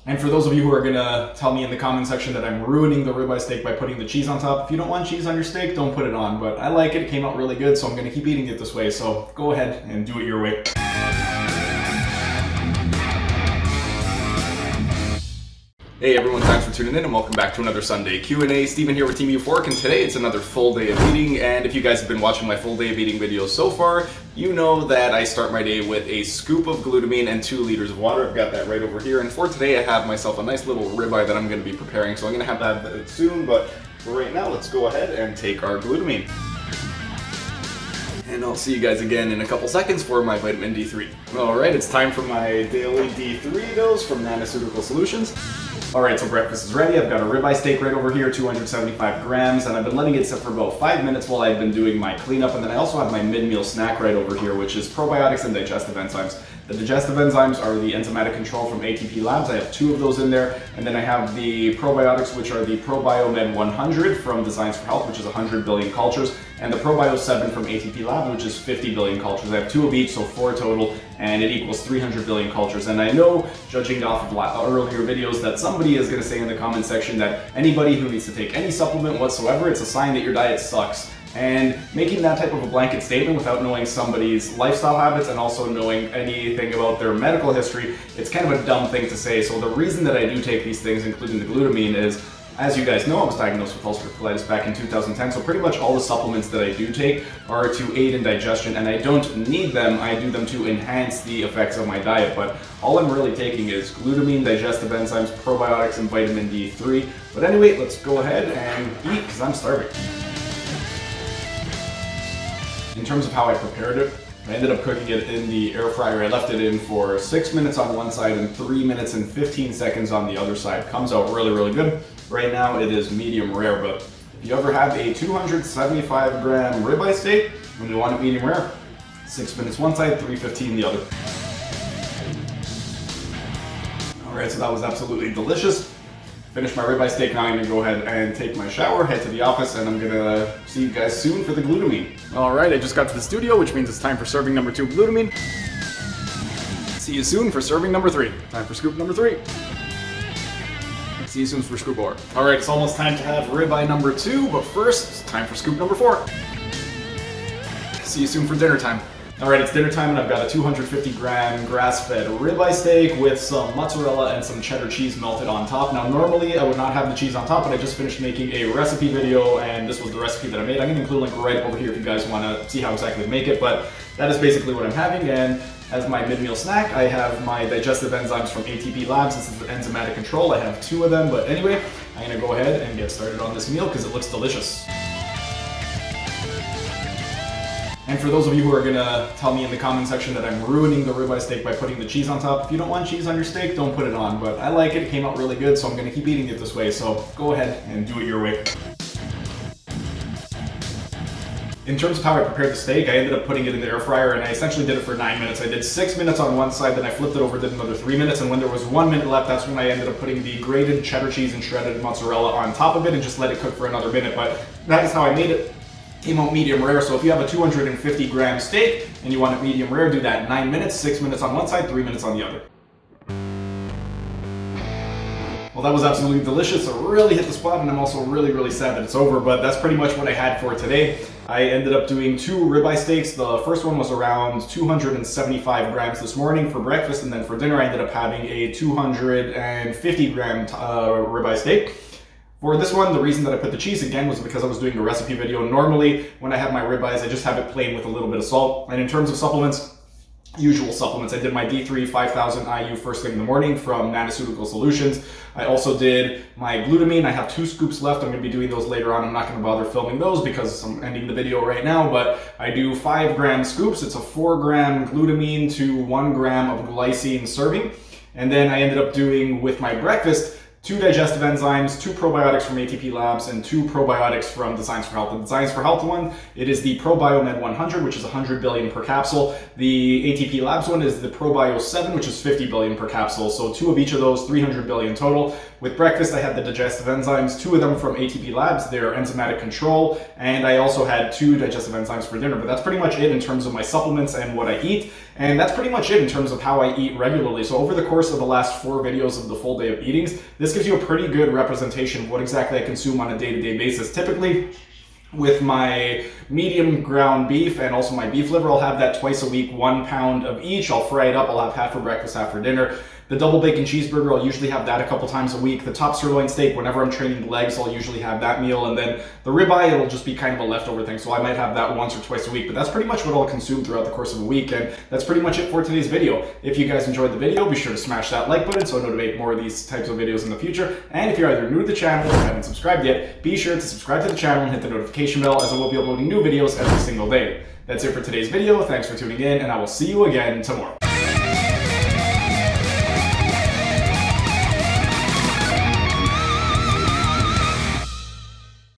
And for those of you who are gonna tell me in the comment section that I'm ruining the ribeye steak by putting the cheese on top, if you don't want cheese on your steak, don't put it on. But I like it, it came out really good, so I'm gonna keep eating it this way. So go ahead and do it your way. Hey everyone, thanks for tuning in and welcome back to another Sunday Q&A. Steven here with Team Euphoric, and today it's another full day of eating. And if you guys have been watching my full day of eating videos so far, you know that I start my day with a scoop of glutamine and 2 liters of water. I've got that right over here. And for today I have myself a nice little ribeye that I'm going to be preparing. So I'm going to have that soon, but for right now, let's go ahead and take our glutamine. And I'll see you guys again in a couple seconds for my vitamin D3. Alright, it's time for my daily D3 dose from Nanoceutical Solutions. Alright, so breakfast is ready. I've got a ribeye steak right over here, 275 grams, and I've been letting it sit for about 5 minutes while I've been doing my cleanup. And then I also have my mid-meal snack right over here, which is probiotics and digestive enzymes. The digestive enzymes are the enzymatic control from ATP Labs. I have 2 of those in there. And then I have the probiotics, which are the ProbioMed 100 from Designs for Health, which is 100 billion cultures, and the Probio 7 from ATP Labs, which is 50 billion cultures. I have 2 of each, so 4 total, and it equals 300 billion cultures. And I know, judging off of earlier videos, that somebody is going to say in the comment section that anybody who needs to take any supplement whatsoever, it's a sign that your diet sucks. And making that type of a blanket statement without knowing somebody's lifestyle habits and also knowing anything about their medical history, it's kind of a dumb thing to say. So the reason that I do take these things, including the glutamine, is, as you guys know, I was diagnosed with ulcerative colitis back in 2010, so pretty much all the supplements that I do take are to aid in digestion, and I don't need them, I do them to enhance the effects of my diet. But all I'm really taking is glutamine, digestive enzymes, probiotics, and vitamin D3. But anyway, let's go ahead and eat, because I'm starving. In terms of how I prepared it, I ended up cooking it in the air fryer. I left it in for 6 minutes on one side and 3 minutes and 15 seconds on the other side. Comes out really, really good. Right now it is medium rare, but if you ever have a 275 gram ribeye steak and you want it medium rare, 6 minutes one side, 3:15 the other. Alright, so that was absolutely delicious. Finished my ribeye steak. Now I'm going to go ahead and take my shower, head to the office, and I'm going to see you guys soon for the glutamine. Alright, I just got to the studio, which means it's time for serving number 2 of glutamine. See you soon for serving number 3. Time for scoop number 3. See you soon for scoop 4. Alright, it's almost time to have ribeye number 2, but first, it's time for scoop number 4. See you soon for dinner time. Alright, it's dinner time and I've got a 250 gram grass-fed ribeye steak with some mozzarella and some cheddar cheese melted on top. Now normally I would not have the cheese on top, but I just finished making a recipe video and this was the recipe that I made. I'm going to include a link right over here if you guys want to see how exactly to make it, but that is basically what I'm having. And as my mid-meal snack, I have my digestive enzymes from ATP Labs. This is the enzymatic control. I have 2 of them, but anyway, I'm going to go ahead and get started on this meal because it looks delicious. And for those of you who are going to tell me in the comment section that I'm ruining the ribeye steak by putting the cheese on top, if you don't want cheese on your steak, don't put it on. But I like it, it came out really good, so I'm going to keep eating it this way. So go ahead and do it your way. In terms of how I prepared the steak, I ended up putting it in the air fryer and I essentially did it for 9 minutes. I did 6 minutes on one side, then I flipped it over, did another 3 minutes, and when there was 1 minute left, that's when I ended up putting the grated cheddar cheese and shredded mozzarella on top of it and just let it cook for another minute. But that is how I made it. Came out medium rare, so if you have a 250 gram steak and you want it medium rare, do that 9 minutes, 6 minutes on one side, 3 minutes on the other. Well, that was absolutely delicious. It really hit the spot, and I'm also really, really sad that it's over, but that's pretty much what I had for today. I ended up doing 2 ribeye steaks. The first one was around 275 grams this morning for breakfast, and then for dinner I ended up having a 250 gram ribeye steak. For this one, the reason that I put the cheese again was because I was doing a recipe video. Normally, when I have my ribeyes, I just have it plain with a little bit of salt. And in terms of supplements, usual supplements, I did my D3 5000 IU first thing in the morning from Nanoceutical Solutions. I also did my glutamine. I have 2 scoops left. I'm going to be doing those later on. I'm not going to bother filming those because I'm ending the video right now, but I do 5 gram scoops. It's a 4 gram glutamine to 1 gram of glycine serving. And then I ended up doing with my breakfast 2 digestive enzymes, 2 probiotics from ATP Labs, and 2 probiotics from Designs for Health. The Designs for Health one, it is the ProbioMed 100, which is 100 billion per capsule. The ATP Labs one is the Probio 7, which is 50 billion per capsule. So 2 of each of those, 300 billion total. With breakfast, I had the digestive enzymes, 2 of them from ATP Labs, they're enzymatic control, and I also had 2 digestive enzymes for dinner. But that's pretty much it in terms of my supplements and what I eat. And that's pretty much it in terms of how I eat regularly. So over the course of the last 4 videos of the full day of eatings, this gives you a pretty good representation of what exactly I consume on a day-to-day basis. Typically, with my medium ground beef and also my beef liver, I'll have that twice a week, 1 pound of each. I'll fry it up. I'll have half for breakfast, half for dinner. The double bacon cheeseburger, I'll usually have that a couple times a week. The top sirloin steak, whenever I'm training legs, I'll usually have that meal. And then the ribeye, it'll just be kind of a leftover thing. So I might have that once or twice a week, but that's pretty much what I'll consume throughout the course of a week. And that's pretty much it for today's video. If you guys enjoyed the video, be sure to smash that like button so I know to make more of these types of videos in the future. And if you're either new to the channel or haven't subscribed yet, be sure to subscribe to the channel and hit the notification bell, as I will be uploading new videos every single day. That's it for today's video. Thanks for tuning in, and I will see you again tomorrow.